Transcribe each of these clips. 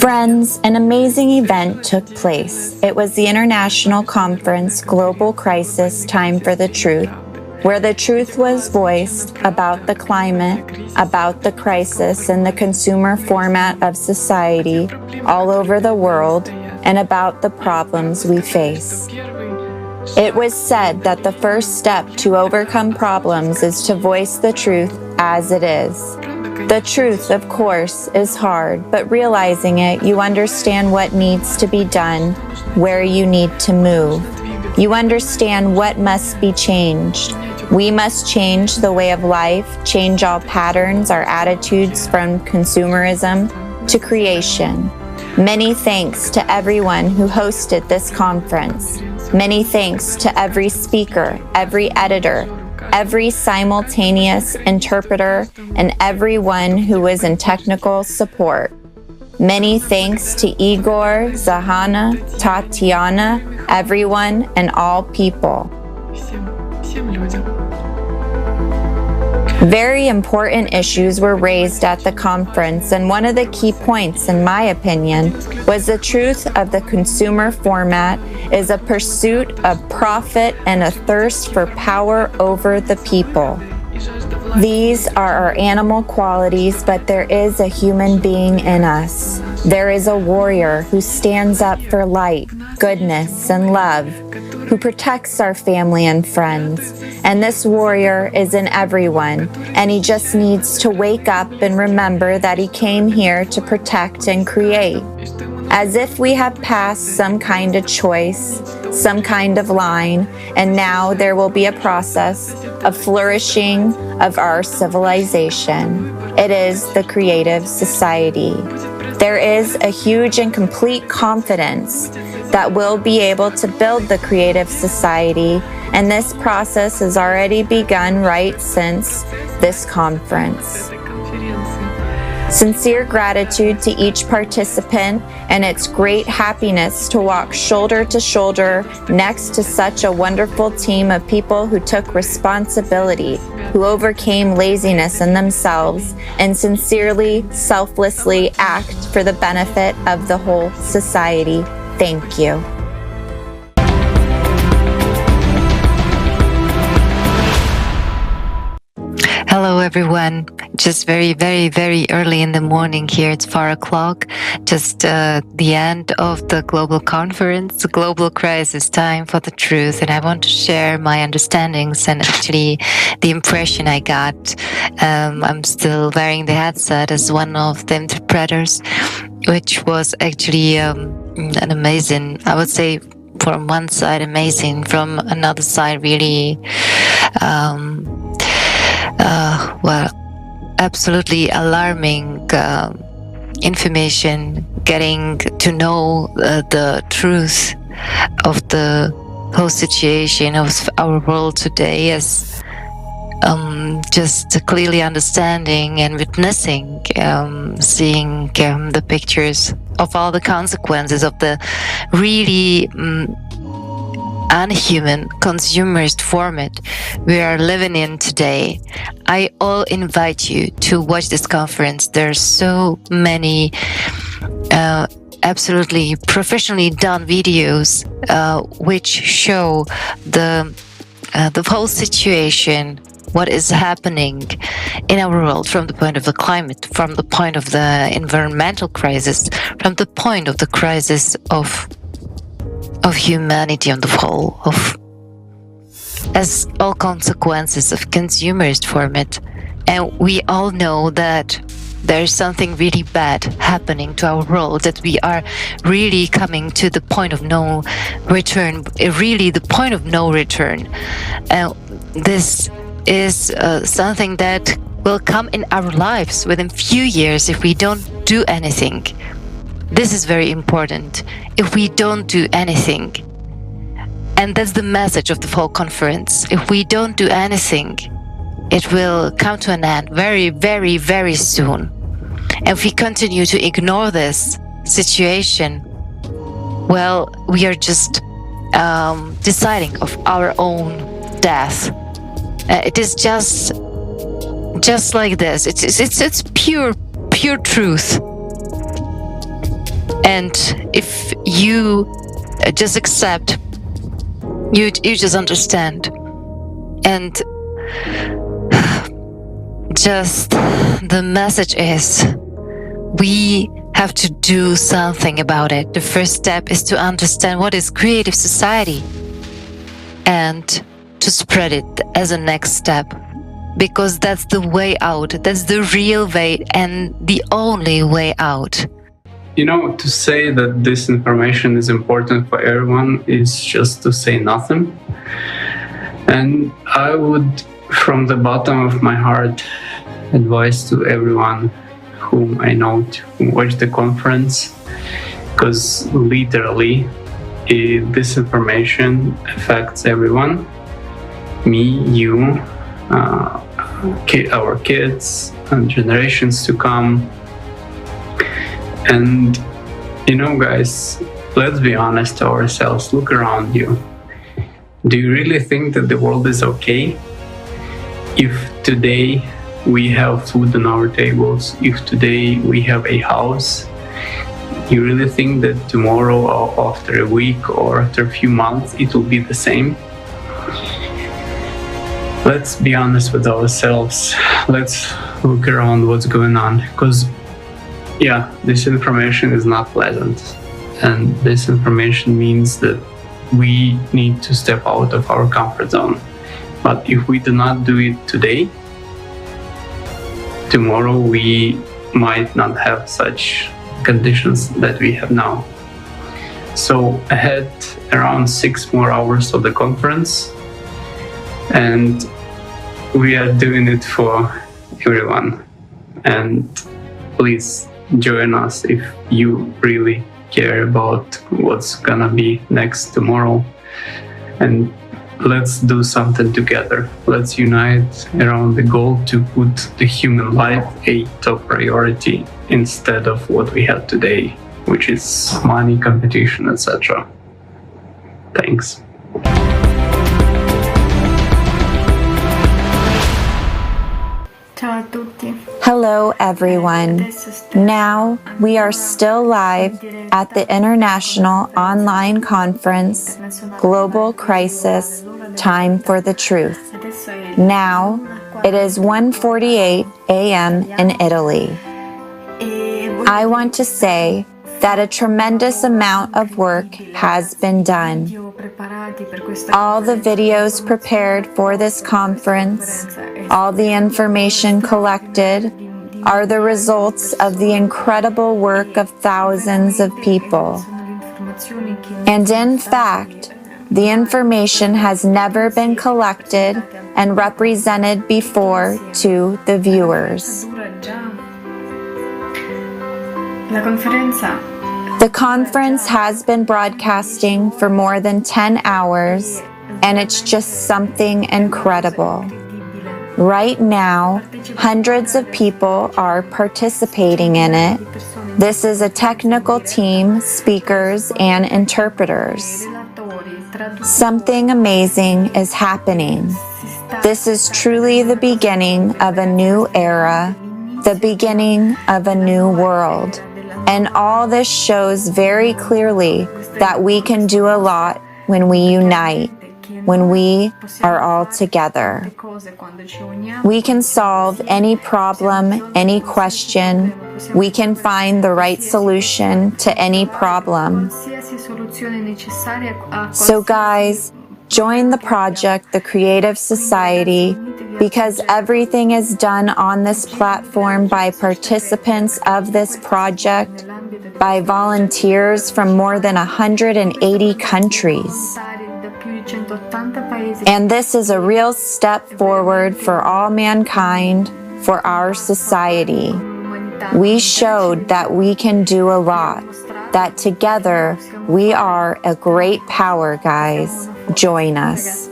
Friends, an amazing event took place. It was the International Conference Global Crisis Time for the Truth, where the truth was voiced about the climate, about the crisis in the consumer format of society all over the world, and about the problems we face. It was said that the first step to overcome problems is to voice the truth as it is. The truth, of course, is hard, but realizing it, you understand what needs to be done, where you need to move. You understand what must be changed. We must change the way of life, change all patterns, our attitudes from consumerism to creation. Many thanks to everyone who hosted this conference. Many thanks to every speaker, every editor, every simultaneous interpreter, and everyone who was in technical support. Many thanks to Igor, Zahana, Tatiana, everyone and all people. Very important issues were raised at the conference, and one of the key points, in my opinion, was the truth of the consumer format is a pursuit of profit and a thirst for power over the people. These are our animal qualities, but there is a human being in us. There is a warrior who stands up for light, goodness, and love, who protects our family and friends. And this warrior is in everyone, and he just needs to wake up and remember that he came here to protect and create. As if we have passed some kind of choice, some kind of line, and now there will be a process of flourishing of our civilization. It is the creative society. There is a huge and complete confidence that we'll be able to build the creative society, and this process has already begun right since this conference. Sincere gratitude to each participant, and it's great happiness to walk shoulder to shoulder next to such a wonderful team of people who took responsibility, who overcame laziness in themselves, and sincerely, selflessly act for the benefit of the whole society. Thank you. Hello everyone, just very early in the morning here. It's 4 o'clock, just the end of the global conference, the global crisis time for the truth, and I want to share my understandings and actually the impression I got. I'm still wearing the headset as one of the interpreters, which was actually an amazing, I would say from one side amazing, from another side really absolutely alarming information, getting to know the truth of the whole situation of our world today, as just clearly understanding and witnessing, seeing the pictures of all the consequences of the really unhuman consumerist format we are living in today. I all invite you to watch this conference. There's so many absolutely professionally done videos which show the whole situation, what is happening in our world from the point of the climate, from the point of the environmental crisis, from the point of the crisis of humanity on the whole, as all consequences of consumerist format. And we all know that there's something really bad happening to our world, that we are really coming to the point of no return, really the point of no return. This is something that will come in our lives within few years if we don't do anything. This is very important. If we don't do anything, and that's the message of the whole conference, if we don't do anything, it will come to an end very soon. And if we continue to ignore this situation, well, we are just deciding of our own death. It is just like this. It's pure truth. And if you just accept, you just understand. And just the message is, we have to do something about it. The first step is to understand what is creative society and to spread it as a next step, because that's the way out. That's the real way and the only way out. You know, to say that this information is important for everyone is just to say nothing. And I would, from the bottom of my heart, advise to everyone whom I know to watch the conference, because literally this information affects everyone. Me, you, our kids, and generations to come. And you know, guys, let's be honest to ourselves. Look around you. Do you really think that the world is okay? If today we have food on our tables, if today we have a house, you really think that tomorrow or after a week or after a few months it will be the same? Let's be honest with ourselves. Let's look around what's going on, because yeah, this information is not pleasant, and this information means that we need to step out of our comfort zone. But if we do not do it today, tomorrow we might not have such conditions that we have now. So ahead, around 6 more hours of the conference, and we are doing it for everyone. And please join us if you really care about what's gonna be next tomorrow. And let's do something together. Let's unite around the goal to put the human life a top priority instead of what we have today, which is money, competition, etc. Thanks. Ciao a tutti. Hello, everyone. Now we are still live at the International Online Conference, Global Crisis, Time for the Truth. Now it is 1:48 a.m. in Italy. I want to say that a tremendous amount of work has been done. All the videos prepared for this conference, all the information collected, are the results of the incredible work of thousands of people. And in fact, the information has never been collected and represented before to the viewers. The conference has been broadcasting for more than 10 hours, and it's just something incredible. Right now, hundreds of people are participating in it. This is a technical team, speakers, and interpreters. Something amazing is happening. This is truly the beginning of a new era, the beginning of a new world. And all this shows very clearly that we can do a lot when we unite, when we are all together. We can solve any problem, any question. We can find the right solution to any problem. So guys, join the project, the Creative Society, because everything is done on this platform by participants of this project, by volunteers from more than 180 countries. And this is a real step forward for all mankind, for our society. We showed that we can do a lot, that together we are a great power, guys. Join us.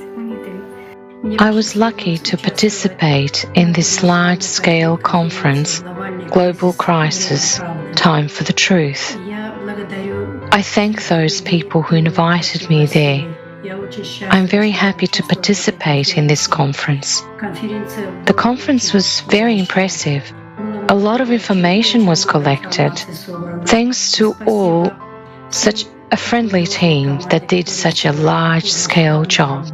I was lucky to participate in this large-scale conference, Global Crisis, Time for the Truth. I thank those people who invited me there. I'm very happy to participate in this conference. The conference was very impressive. A lot of information was collected. Thanks to all, such a friendly team that did such a large-scale job.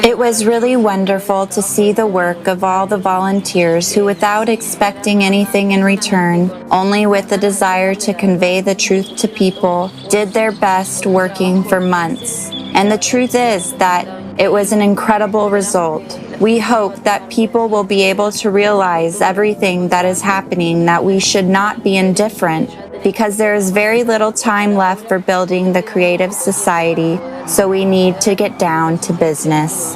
It was really wonderful to see the work of all the volunteers who, without expecting anything in return, only with the desire to convey the truth to people, did their best working for months. And the truth is that it was an incredible result. We hope that people will be able to realize everything that is happening, that we should not be indifferent, because there is very little time left for building the creative society, so we need to get down to business.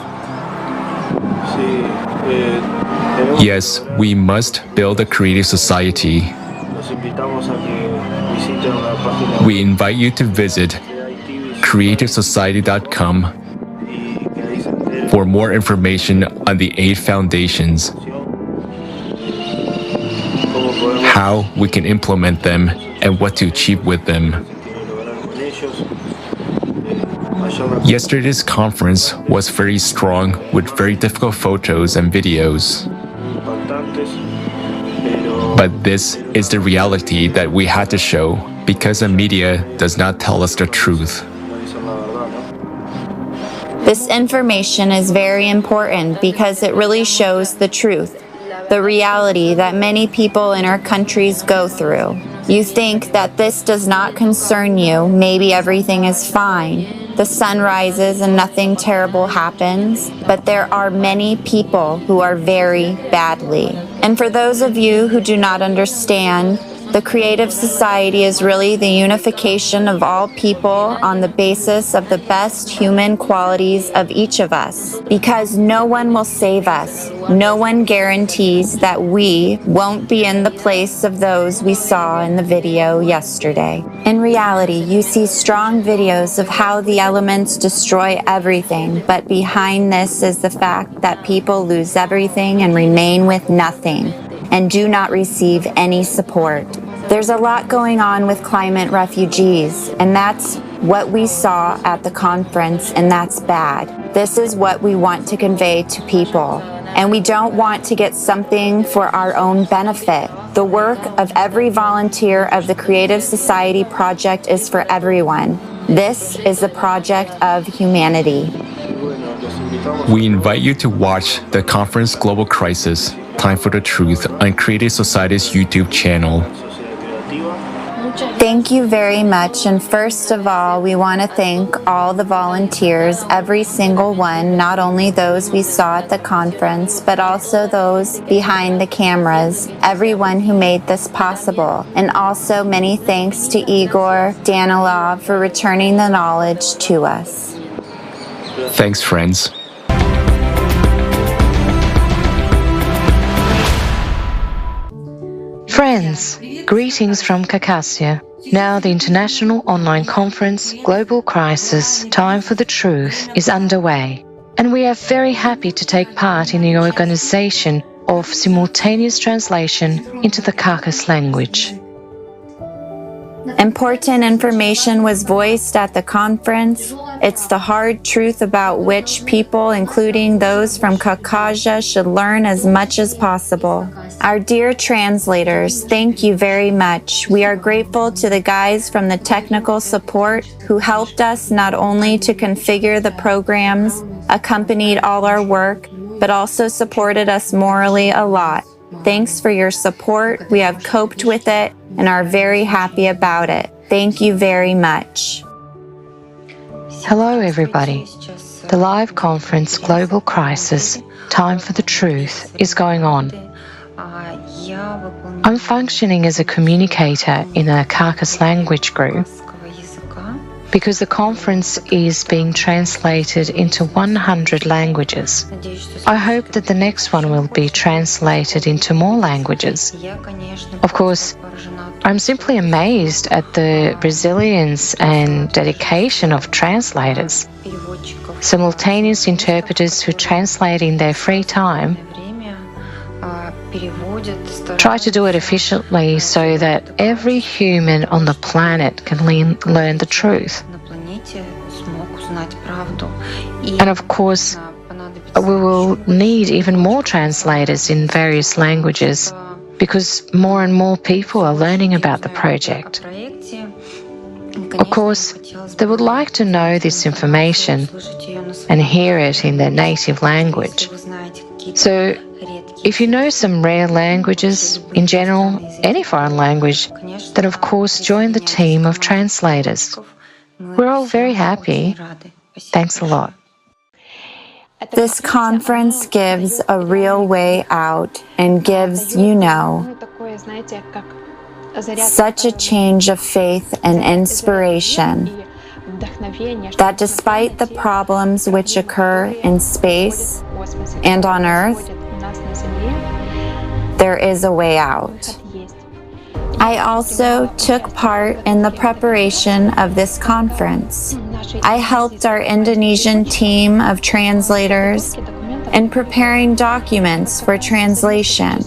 Yes, we must build a creative society. We invite you to visit creativesociety.com for more information on the 8 foundations, how we can implement them, and what to achieve with them. Yesterday's conference was very strong with very difficult photos and videos. But this is the reality that we had to show because the media does not tell us the truth. This information is very important because it really shows the truth, the reality that many people in our countries go through. You think that this does not concern you, maybe everything is fine. The sun rises and nothing terrible happens, but there are many people who are very badly. And for those of you who do not understand, the creative society is really the unification of all people on the basis of the best human qualities of each of us. Because no one will save us. No one guarantees that we won't be in the place of those we saw in the video yesterday. In reality, you see strong videos of how the elements destroy everything, but behind this is the fact that people lose everything and remain with nothing, and do not receive any support. There's a lot going on with climate refugees, and that's what we saw at the conference, and that's bad. This is what we want to convey to people, and we don't want to get something for our own benefit. The work of every volunteer of the Creative Society Project is for everyone. This is the project of humanity. We invite you to watch the conference Global Crisis, Time for the Truth on Creative Society's YouTube channel. Thank you very much, and first of all, we want to thank all the volunteers, every single one, not only those we saw at the conference, but also those behind the cameras, everyone who made this possible. And also many thanks to Igor Danilov for returning the knowledge to us. Thanks, friends. Friends, greetings from Caucasia. Now the international online conference Global Crisis, Time for the Truth is underway, and we are very happy to take part in the organization of simultaneous translation into the Kyrgyz language. Important information was voiced at the conference. It's the hard truth about which people, including those from Caucasia, should learn as much as possible. Our dear translators, thank you very much. We are grateful to the guys from the technical support who helped us not only to configure the programs, accompanied all our work, but also supported us morally a lot. Thanks for your support. We have coped with it and are very happy about it. Thank you very much. Hello everybody. The live conference Global Crisis, Time for the Truth is going on. I'm functioning as a communicator in a Kyrgyz language group because the conference is being translated into 100 languages. I hope that the next one will be translated into more languages. Of course, I'm simply amazed at the resilience and dedication of translators, simultaneous interpreters who translate in their free time, try to do it efficiently so that every human on the planet can learn the truth. And of course, we will need even more translators in various languages because more and more people are learning about the project. Of course, they would like to know this information and hear it in their native language. So, if you know some rare languages, in general, any foreign language, then of course join the team of translators. We're all very happy. Thanks a lot. This conference gives a real way out and gives, such a change of faith and inspiration that despite the problems which occur in space and on Earth, there is a way out. I also took part in the preparation of this conference. I helped our Indonesian team of translators in preparing documents for translation.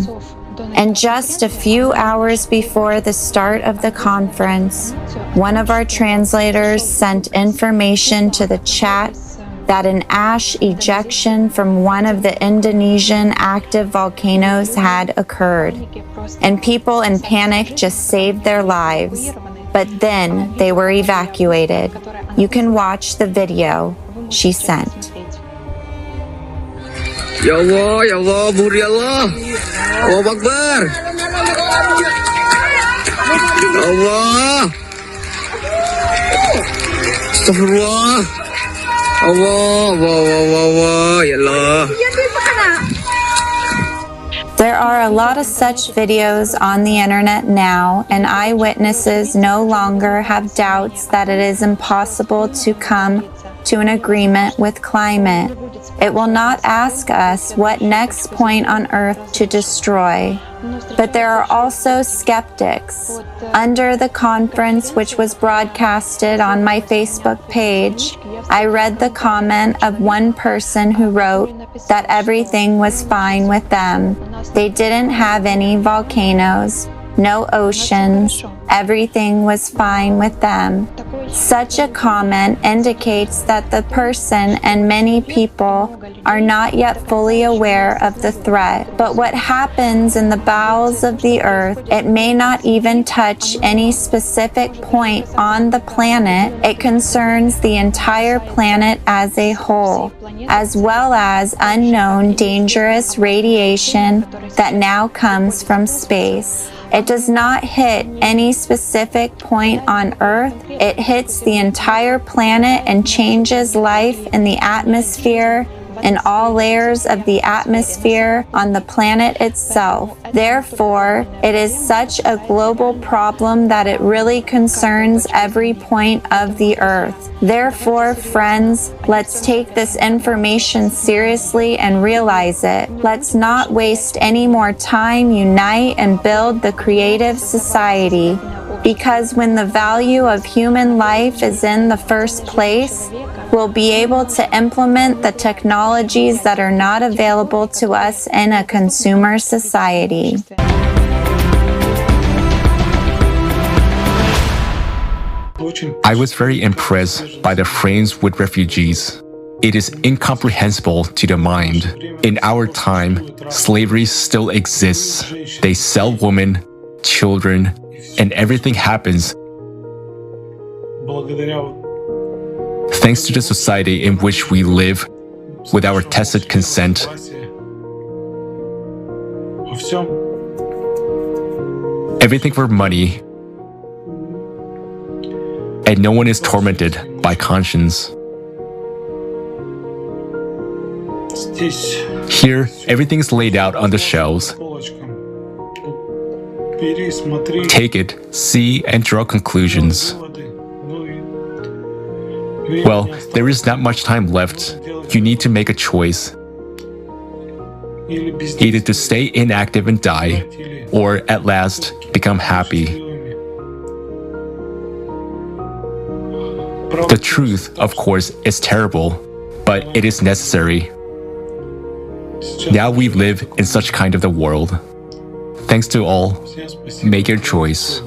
And just a few hours before the start of the conference, one of our translators sent information to the chat that an ash ejection from one of the Indonesian active volcanoes had occurred, and people in panic just saved their lives, but then they were evacuated. You can watch the video she sent. Ya Allah, Buri Allah. Allahu Akbar. Ya Allah. Astagfirullah. Allah, ya Allah. There are a lot of such videos on the internet now, and eyewitnesses no longer have doubts that it is impossible to come to an agreement with climate. It will not ask us what next point on Earth to destroy. But there are also skeptics. Under the conference, which was broadcasted on my Facebook page, I read the comment of one person who wrote that everything was fine with them. They didn't have any volcanoes, no oceans, everything was fine with them. Such a comment indicates that the person and many people are not yet fully aware of the threat. But what happens in the bowels of the earth, it may not even touch any specific point on the planet. It concerns the entire planet as a whole, as well as unknown dangerous radiation that now comes from space. It does not hit any specific point on Earth. It hits the entire planet and changes life in the atmosphere, in all layers of the atmosphere on the planet itself. Therefore, it is such a global problem that it really concerns every point of the Earth. Therefore, friends, let's take this information seriously and realize it. Let's not waste any more time. Unite and build the creative society. Because when the value of human life is in the first place, we'll be able to implement the technologies that are not available to us in a consumer society. I was very impressed by the frames with refugees. It is incomprehensible to the mind. In our time, slavery still exists. They sell women, children, and everything happens thanks to the society in which we live with our tacit consent. Everything for money, and no one is tormented by conscience. Here, everything's laid out on the shelves. Take it, see, and draw conclusions. Well, there is not much time left. You need to make a choice. Either to stay inactive and die, or at last become happy. The truth, of course, is terrible, but it is necessary. Now we live in such kind of the world. Thanks to all. Make your choice.